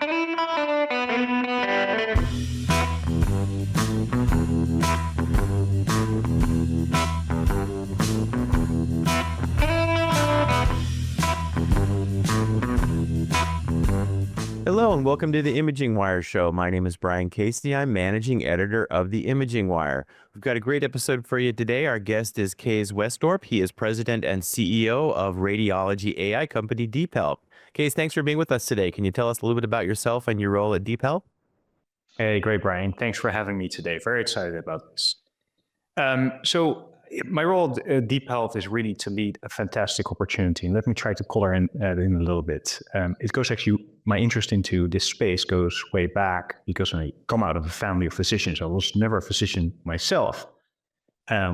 Hello and welcome to the Imaging Wire Show. My name is Brian Casey. I'm managing editor of the Imaging Wire. We've got a great episode for you today. Our guest is Kees Wesdorp. He is president and CEO of radiology AI company DeepHealth. Kees, thanks for being with us today. Can you tell us a little bit about yourself and your role at DeepHealth? Hey, great, Brian. Thanks for having me today. Very excited about this. So my role at DeepHealth is really to lead a fantastic opportunity. And let me try to color in a little bit. It goes actually, my interest into this space goes way back because I come out of a family of physicians. I was never a physician myself,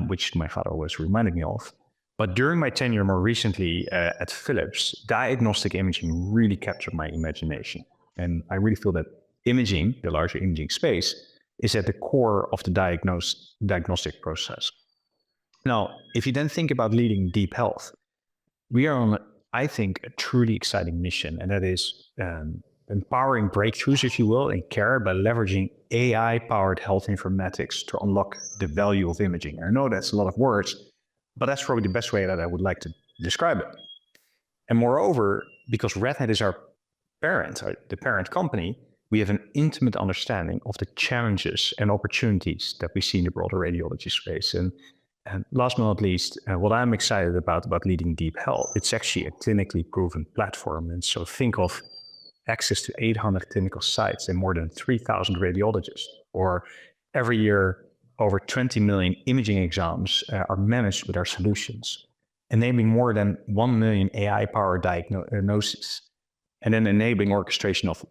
which my father always reminded me of. But during my tenure more recently at Philips, diagnostic imaging really captured my imagination. And I really feel that imaging, the larger imaging space, is at the core of the diagnostic process. Now, if you then think about leading DeepHealth, we are on, I think, a truly exciting mission, and that is empowering breakthroughs, if you will, in care by leveraging AI-powered health informatics to unlock the value of imaging. I know that's a lot of words, but that's probably the best way that I would like to describe it. And moreover, because RadNet is our parent, the parent company, we have an intimate understanding of the challenges and opportunities that we see in the broader radiology space. And last but not least, what I'm excited about leading DeepHealth, it's actually a clinically proven platform. And so think of access to 800 clinical sites and more than 3,000 radiologists, or every year over 20 million imaging exams are managed with our solutions, enabling more than 1 million AI-powered diagnoses, and then enabling orchestration of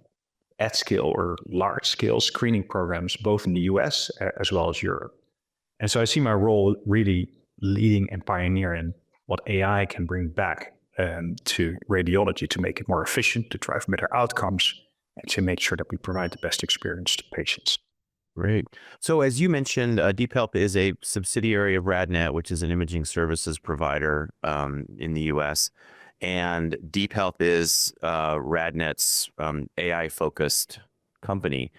at-scale or large-scale screening programs, both in the US as well as Europe. And so I see my role really leading and pioneering what AI can bring back to radiology to make it more efficient, to drive better outcomes, and to make sure that we provide the best experience to patients. Great. So as you mentioned, DeepHealth is a subsidiary of RadNet, which is an imaging services provider in the US. And DeepHealth is RadNet's AI-focused company.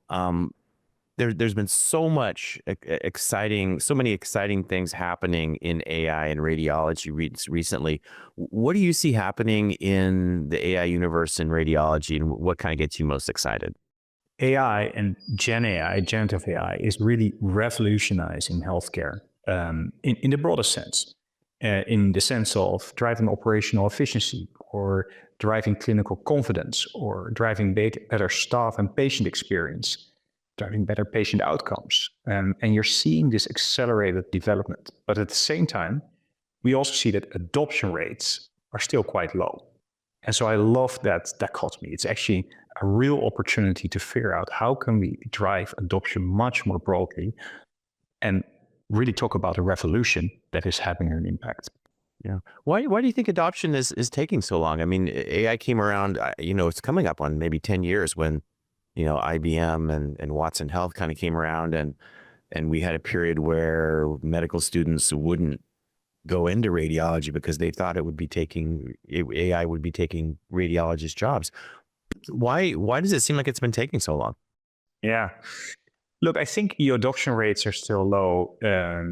There's been so many exciting things happening in AI and radiology recently. What do you see happening in the AI universe in radiology, and what kind of gets you most excited? AI and Gen AI, generative AI, is really revolutionizing healthcare in the broader sense, in the sense of driving operational efficiency, or driving clinical confidence, or driving better staff and patient experience, driving better patient outcomes. And you're seeing this accelerated development. But at the same time, we also see that adoption rates are still quite low. And so I love that dichotomy. It's actually a real opportunity to figure out how can we drive adoption much more broadly and really talk about a revolution that is having an impact. Yeah. Why do you think adoption is taking so long? I mean, AI came around, it's coming up on maybe 10 years when IBM and Watson Health kind of came around, and we had a period where medical students wouldn't go into radiology because they thought AI would be taking radiologists' jobs. Why does it seem like it's been taking so long? Yeah. Look, I think the adoption rates are still low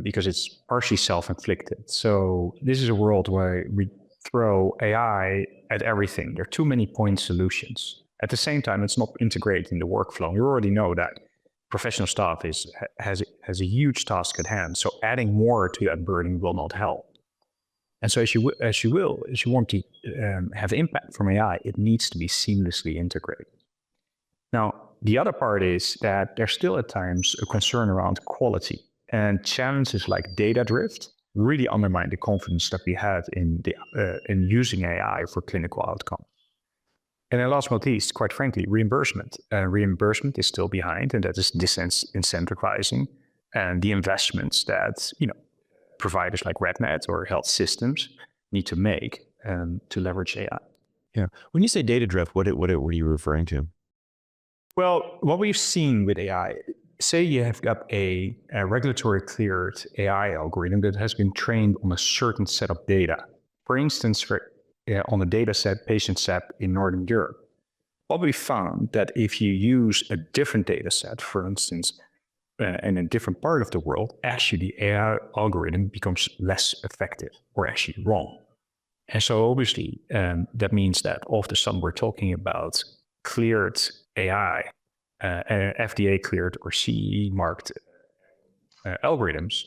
because it's partially self-inflicted. So this is a world where we throw AI at everything. There are too many point solutions. At the same time, it's not integrated in the workflow. We already know that professional staff has a huge task at hand. So adding more to that burden will not help. And so as you want to have impact from AI, it needs to be seamlessly integrated. Now, the other part is that there's still at times a concern around quality, and challenges like data drift really undermine the confidence that we have in using AI for clinical outcomes. And then last but not least, quite frankly, reimbursement. Reimbursement is still behind, and that is disincentivizing and the investments that providers like RadNet or health systems need to make to leverage AI. Yeah. When you say data drift, what are you referring to? Well, what we've seen with AI, say you have got a regulatory cleared AI algorithm that has been trained on a certain set of data. For instance, on a data set, patient set in Northern Europe. what we found that if you use a different data set, for instance, in a different part of the world, actually the AI algorithm becomes less effective or actually wrong. And so obviously that means that all of a sudden we're talking about cleared AI, FDA cleared or CE marked algorithms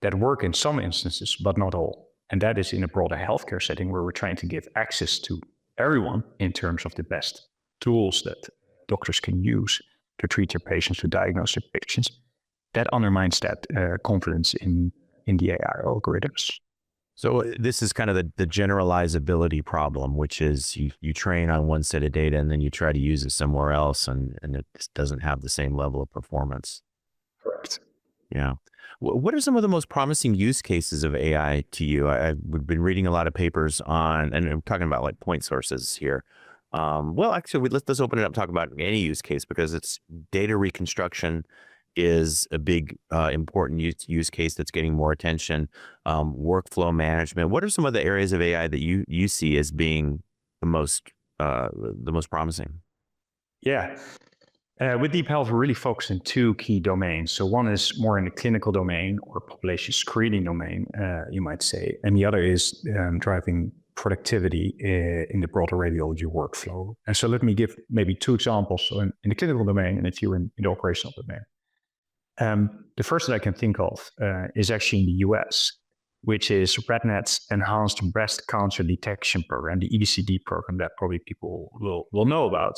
that work in some instances, but not all. And that is in a broader healthcare setting where we're trying to give access to everyone in terms of the best tools that doctors can use to treat their patients, to diagnose their patients. That undermines that confidence in the AI algorithms. So this is kind of the generalizability problem, which is you train on one set of data and then you try to use it somewhere else and it just doesn't have the same level of performance. Correct. Yeah. What are some of the most promising use cases of AI to you? We've been reading a lot of papers on, and I'm talking about like point sources here. Well, actually, let's open it up, talk about any use case, because it's data reconstruction is a big, important use case that's getting more attention. Workflow management. What are some of the areas of AI that you see as being the most promising? Yeah. With DeepHealth, we're really focused on two key domains. So one is more in the clinical domain or population screening domain, you might say. And the other is driving productivity in the broader radiology workflow. And so let me give maybe two examples in the clinical domain and a few in the operational domain. The first that I can think of is actually in the US, which is RadNet's Enhanced Breast Cancer Detection Program, the EBCD program that probably people will know about.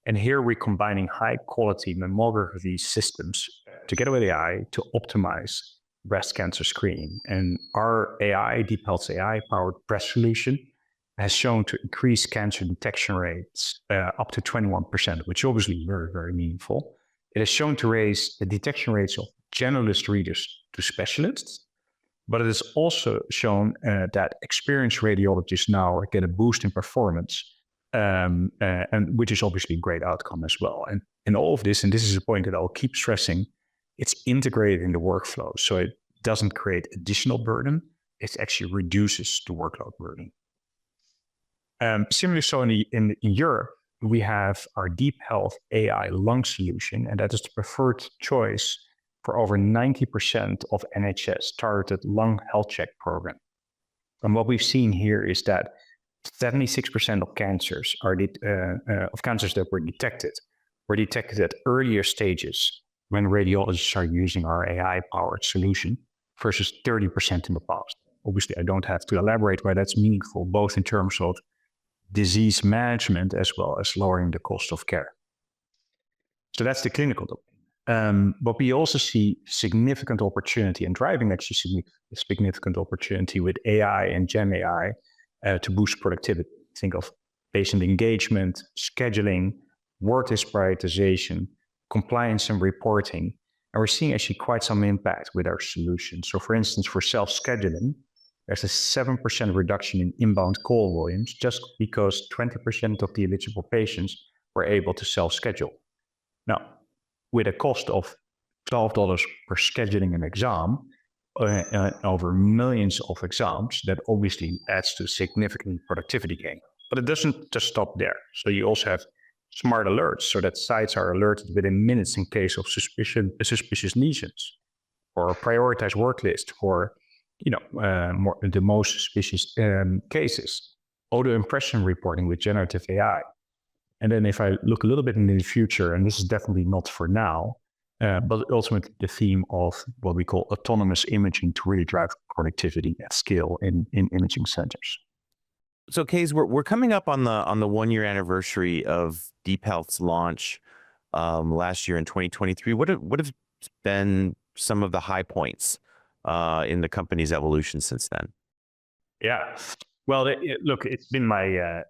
And here we're combining high quality mammography systems together with AI to optimize breast cancer screening. And our AI, DeepHealth's AI powered breast solution, has shown to increase cancer detection rates up to 21%, which is obviously very, very meaningful. It has shown to raise the detection rates of generalist readers to specialists, but it has also shown that experienced radiologists now get a boost in performance, and which is obviously a great outcome as well. And all of this, and this is a point that I'll keep stressing, it's integrated in the workflow. So it doesn't create additional burden. It actually reduces the workload burden. Similarly, so in Europe, we have our DeepHealth AI lung solution, and that is the preferred choice for over 90% of NHS targeted lung health check program. And what we've seen here is that 76% of cancers of cancers that were detected at earlier stages when radiologists are using our AI-powered solution versus 30% in the past. Obviously, I don't have to elaborate why that's meaningful, both in terms of disease management as well as lowering the cost of care. So that's the clinical domain. But we also see significant opportunity and driving actually significant opportunity with AI and Gen AI to boost productivity. Think of patient engagement, scheduling, worklist prioritization, compliance and reporting. And we're seeing actually quite some impact with our solution. So for instance, for self-scheduling, there's a 7% reduction in inbound call volumes just because 20% of the eligible patients were able to self-schedule. Now, with a cost of $12 per scheduling an exam, over millions of exams, that obviously adds to significant productivity gain. But it doesn't just stop there. So you also have smart alerts so that sites are alerted within minutes in case of suspicious lesions, or a prioritized work list for the most suspicious cases, auto impression reporting with generative AI. And then if I look a little bit into the future, and this is definitely not for now, but ultimately the theme of what we call autonomous imaging to really drive productivity at scale in imaging centers. So, Kees, we're coming up on the 1-year anniversary of DeepHealth's launch last year in 2023. What have been some of the high points in the company's evolution since then? Yeah, well, look, it's been my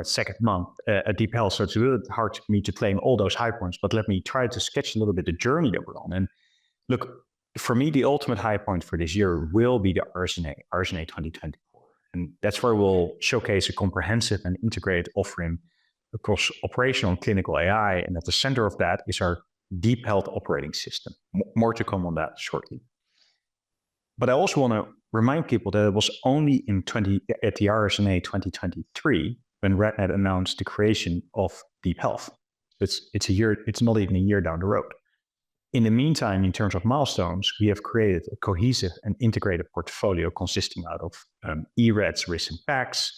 second month at DeepHealth, so it's a little hard for me to claim all those high points. But let me try to sketch a little bit the journey that we're on. And look, for me, the ultimate high point for this year will be the RSNA 2024. And that's where we'll showcase a comprehensive and integrated offering across operational and clinical AI. And at the center of that is our DeepHealth operating system. More to come on that shortly. But I also want to remind people that it was only at the RSNA 2023 when RadNet announced the creation of DeepHealth. It's not even a year down the road. In the meantime, in terms of milestones, we have created a cohesive and integrated portfolio consisting out of eRAD's Risk and PACS,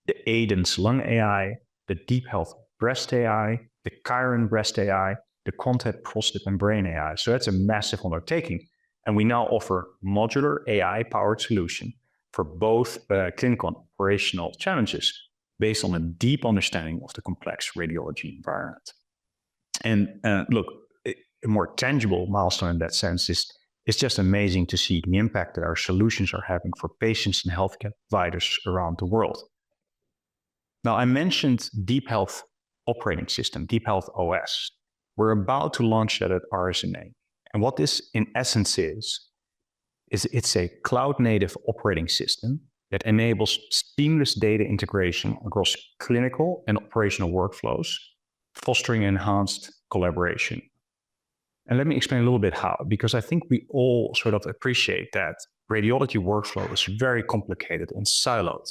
the Aidence Lung AI, the DeepHealth Breast AI, the Chiron Breast AI, the Contact Prostate and Brain AI. So that's a massive undertaking. And we now offer modular AI-powered solution for both clinical and operational challenges based on a deep understanding of the complex radiology environment. And look, a more tangible milestone in that sense is it's just amazing to see the impact that our solutions are having for patients and healthcare providers around the world. Now, I mentioned DeepHealth operating system, DeepHealth OS. We're about to launch that at RSNA. And what this in essence is it's a cloud-native operating system that enables seamless data integration across clinical and operational workflows, fostering enhanced collaboration. And let me explain a little bit how, because I think we all sort of appreciate that radiology workflow is very complicated and siloed.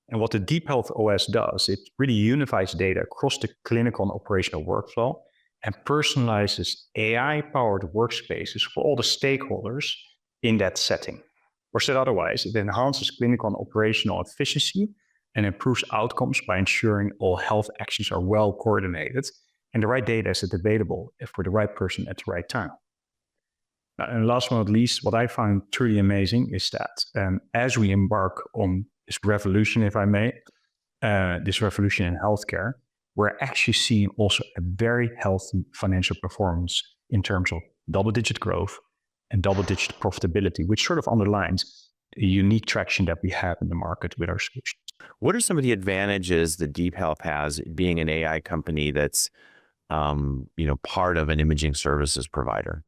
And what the DeepHealth OS does, it really unifies data across the clinical and operational workflow and personalizes AI-powered workspaces for all the stakeholders in that setting. Or said otherwise, it enhances clinical and operational efficiency and improves outcomes by ensuring all health actions are well coordinated and the right data is available for the right person at the right time. And last but not least, what I find truly amazing is that as we embark on this revolution, if I may, this revolution in healthcare, we're actually seeing also a very healthy financial performance in terms of double-digit growth and double-digit profitability, which sort of underlines the unique traction that we have in the market with our solutions. What are some of the advantages that DeepHealth has being an AI company that's part of an imaging services provider?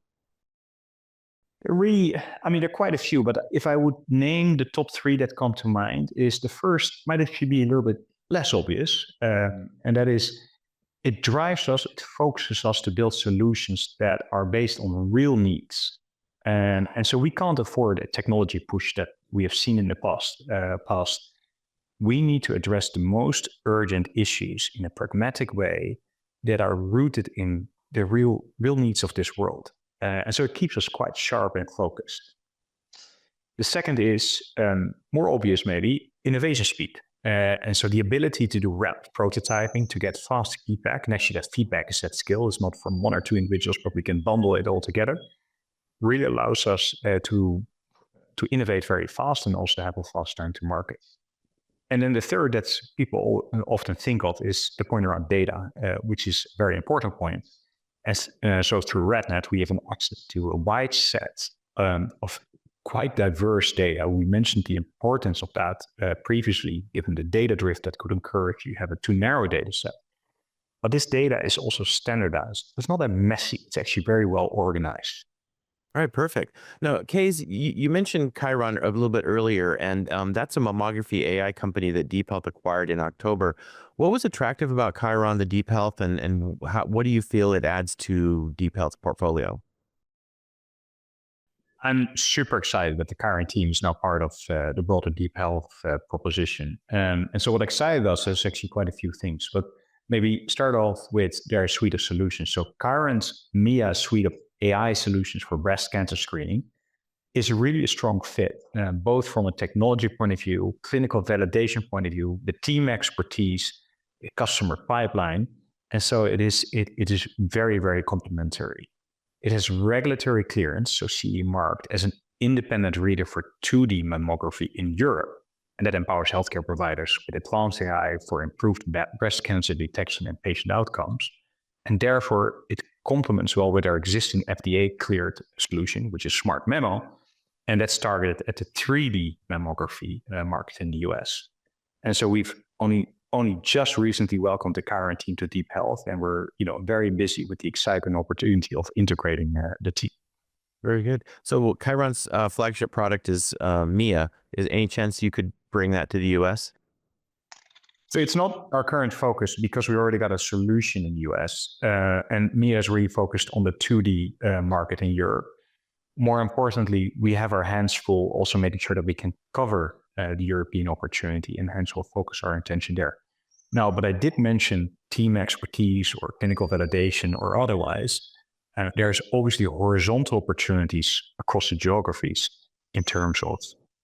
There are quite a few, but if I would name the top three that come to mind, is the first might actually be a little bit less obvious, and that is it drives us, it focuses us to build solutions that are based on real needs. And so we can't afford a technology push that we have seen in the past. We need to address the most urgent issues in a pragmatic way that are rooted in the real needs of this world. And so it keeps us quite sharp and focused. The second is more obvious, maybe, innovation speed. And so the ability to do rapid prototyping, to get fast feedback, and actually that feedback is at scale, it's not from one or two individuals, but we can bundle it all together, really allows us to innovate very fast and also have a fast time to market. And then the third that people often think of is the point around data, which is a very important point. So through RadNet, we have an access to a wide set of quite diverse data. We mentioned the importance of that previously, given the data drift that could occur if you have a too narrow data set. But this data is also standardized. It's not that messy. It's actually very well organized. All right, perfect. Now, Kees, you mentioned Chiron a little bit earlier, and that's a mammography AI company that DeepHealth acquired in October. What was attractive about Chiron, the DeepHealth, and what do you feel it adds to DeepHealth's portfolio? I'm super excited that the Chiron team is now part of the broader DeepHealth proposition. And so what excited us is actually quite a few things, but maybe start off with their suite of solutions. So Chiron's MIA suite of AI solutions for breast cancer screening is really a strong fit, both from a technology point of view, clinical validation point of view, the team expertise, the customer pipeline. And so it is very, very complementary. It has regulatory clearance, so CE marked as an independent reader for 2D mammography in Europe. And that empowers healthcare providers with advanced AI for improved breast cancer detection and patient outcomes. And therefore, it complements well with our existing FDA-cleared solution, which is Smart Mammo, and that's targeted at the 3D mammography market in the US. And so we've only just recently welcomed the Chiron team to DeepHealth, and we're very busy with the exciting opportunity of integrating the team. Very good. So Chiron's flagship product is MIA. Is any chance you could bring that to the US? So it's not our current focus because we already got a solution in the US, and MIA is really focused on the 2D market in Europe. More importantly, we have our hands full also making sure that we can cover the European opportunity, and hence we'll focus our attention there. Now, but I did mention team expertise or clinical validation or otherwise. There's obviously horizontal opportunities across the geographies in terms of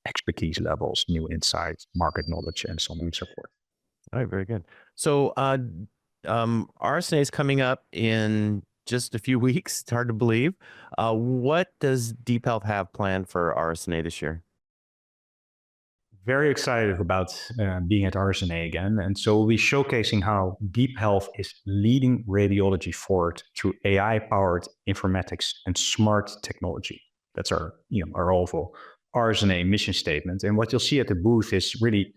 expertise levels, new insights, market knowledge, and so on and so forth. All right, very good. So, RSNA is coming up in just a few weeks. It's hard to believe. What does DeepHealth have planned for RSNA this year? Very excited about being at RSNA again. And so we'll be showcasing how DeepHealth is leading radiology forward through AI-powered informatics and smart technology. That's our overall RSNA mission statement. And what you'll see at the booth is really,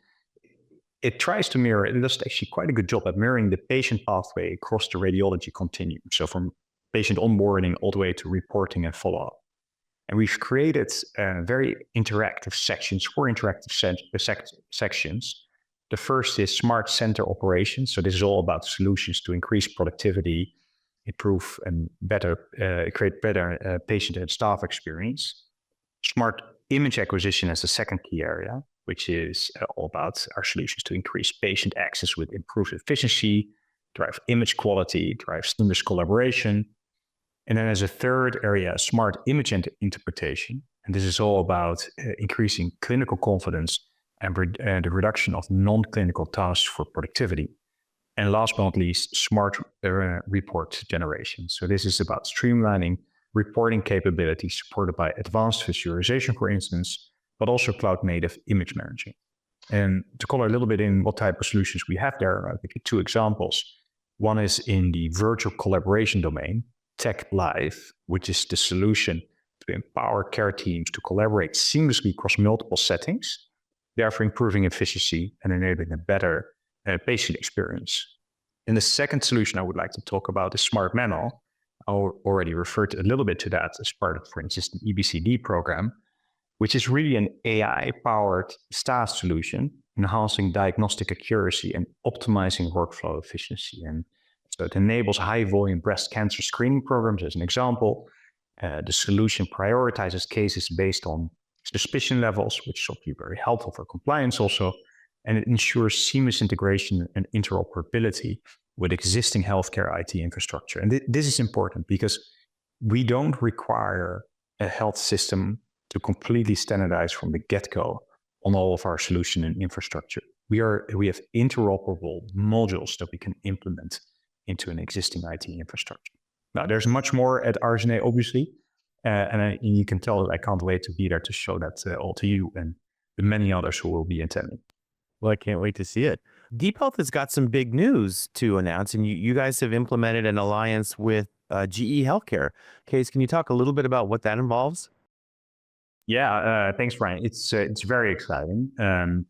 it tries to mirror, it does actually quite a good job at mirroring the patient pathway across the radiology continuum. So from patient onboarding all the way to reporting and follow-up. And we've created very interactive sections, 4 interactive sections. The first is smart center operations. So this is all about solutions to increase productivity, improve and create better patient and staff experience. Smart image acquisition as the second key area, which is all about our solutions to increase patient access with improved efficiency, drive image quality, drive seamless collaboration. And then as a third area, smart image interpretation. And this is all about increasing clinical confidence and the reduction of non-clinical tasks for productivity. And last but not least, smart report generation. So this is about streamlining reporting capabilities supported by advanced visualization, for instance, but also cloud-native image managing. And to color a little bit in what type of solutions we have there, I'll give you 2 examples. One is in the virtual collaboration domain, Tech Live, which is the solution to empower care teams to collaborate seamlessly across multiple settings, therefore improving efficiency and enabling a better patient experience. And the second solution I would like to talk about is Smart Memo. I already referred a little bit to that as part of, for instance, the EBCD program, which is really an AI-powered SaaS solution, enhancing diagnostic accuracy and optimizing workflow efficiency. And so it enables high-volume breast cancer screening programs, as an example. The solution prioritizes cases based on suspicion levels, which will be very helpful for compliance also. And it ensures seamless integration and interoperability with existing healthcare IT infrastructure. And this is important because we don't require a health system to completely standardize from the get-go on all of our solution and infrastructure. We have interoperable modules that we can implement into an existing IT infrastructure. Now, there's much more at RSNA, obviously, and you can tell that I can't wait to be there to show that all to you and the many others who will be attending. Well, I can't wait to see it. DeepHealth has got some big news to announce, and you guys have implemented an alliance with GE Healthcare. Kees, can you talk a little bit about what that involves? Yeah, thanks, Brian. It's very exciting.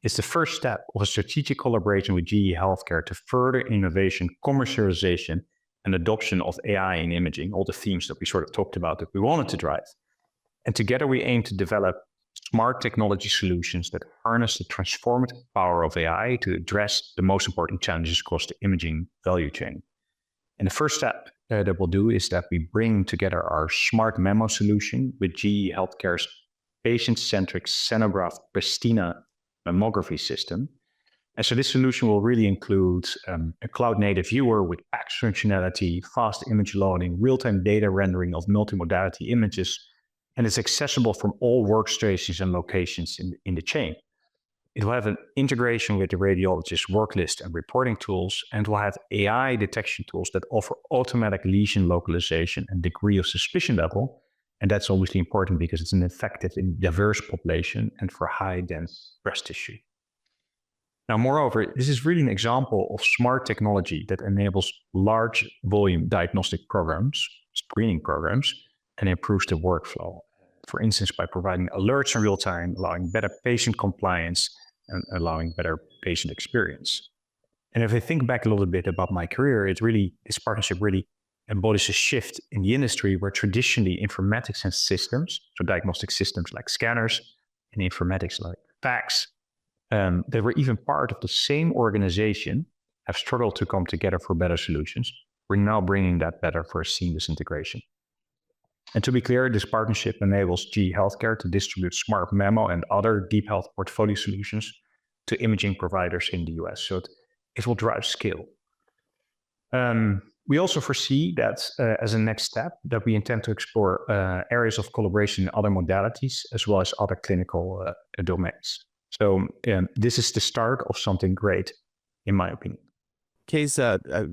It's the first step of a strategic collaboration with GE Healthcare to further innovation, commercialization, and adoption of AI in imaging, all the themes that we sort of talked about that we wanted to drive. And together we aim to develop smart technology solutions that harness the transformative power of AI to address the most important challenges across the imaging value chain. And the first step that we'll do is that we bring together our Smart Memo solution with GE Healthcare's patient-centric Senograph Pristina mammography system. And so this solution will really include a cloud-native viewer with PACS functionality, fast image loading, real-time data rendering of multimodality images, and it's accessible from all workstations and locations in the chain. It will have an integration with the radiologist's work list and reporting tools, and will have AI detection tools that offer automatic lesion localization and degree of suspicion level. And that's obviously important because it's an effective in diverse population and for high dense breast tissue. Now, moreover, this is really an example of smart technology that enables large volume diagnostic programs, screening programs, and improves the workflow. For instance, by providing alerts in real time, allowing better patient compliance, and allowing better patient experience. And if I think back a little bit about my career, this partnership really embodies a shift in the industry where traditionally informatics and systems, so diagnostic systems like scanners and informatics like PACS, that were even part of the same organization, have struggled to come together for better solutions. We're now bringing that better for a seamless integration. And to be clear, this partnership enables GE Healthcare to distribute Smart Memo and other DeepHealth portfolio solutions to imaging providers in the US. So it it will drive scale. We also foresee that as a next step, that we intend to explore areas of collaboration in other modalities, as well as other clinical domains. So this is the start of something great, in my opinion. Kees,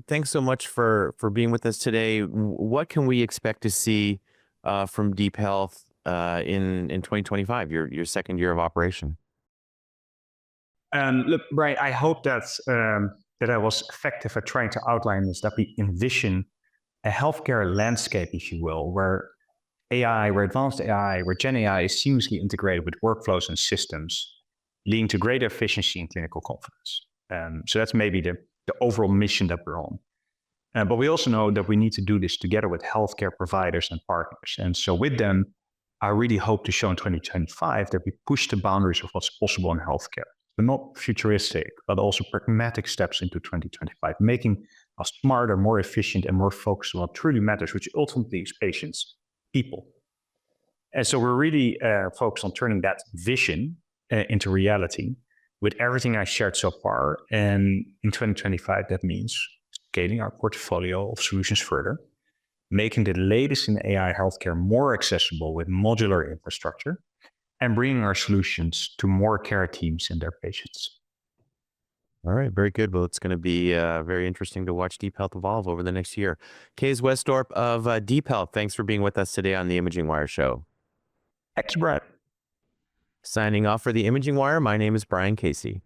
thanks so much for being with us today. What can we expect to see from DeepHealth in 2025, your second year of operation? Look, Brian, I hope that that I was effective at trying to outline this, that we envision a healthcare landscape, if you will, where AI, where advanced AI, where Gen AI is seamlessly integrated with workflows and systems, leading to greater efficiency and clinical confidence. So that's maybe the overall mission that we're on. But we also know that we need to do this together with healthcare providers and partners. And so with them, I really hope to show in 2025 that we push the boundaries of what's possible in healthcare. So not futuristic, but also pragmatic steps into 2025, making us smarter, more efficient, and more focused on what truly matters, which ultimately is patients, people. And so we're really focused on turning that vision into reality with everything I shared so far. And in 2025, that means scaling our portfolio of solutions further, making the latest in AI healthcare more accessible with modular infrastructure, and bringing our solutions to more care teams and their patients. All right, very good. Well, it's going to be very interesting to watch DeepHealth evolve over the next year. Kees Wesdorp of DeepHealth, thanks for being with us today on the Imaging Wire Show. Thanks, Brad. Signing off for the Imaging Wire, my name is Brian Casey.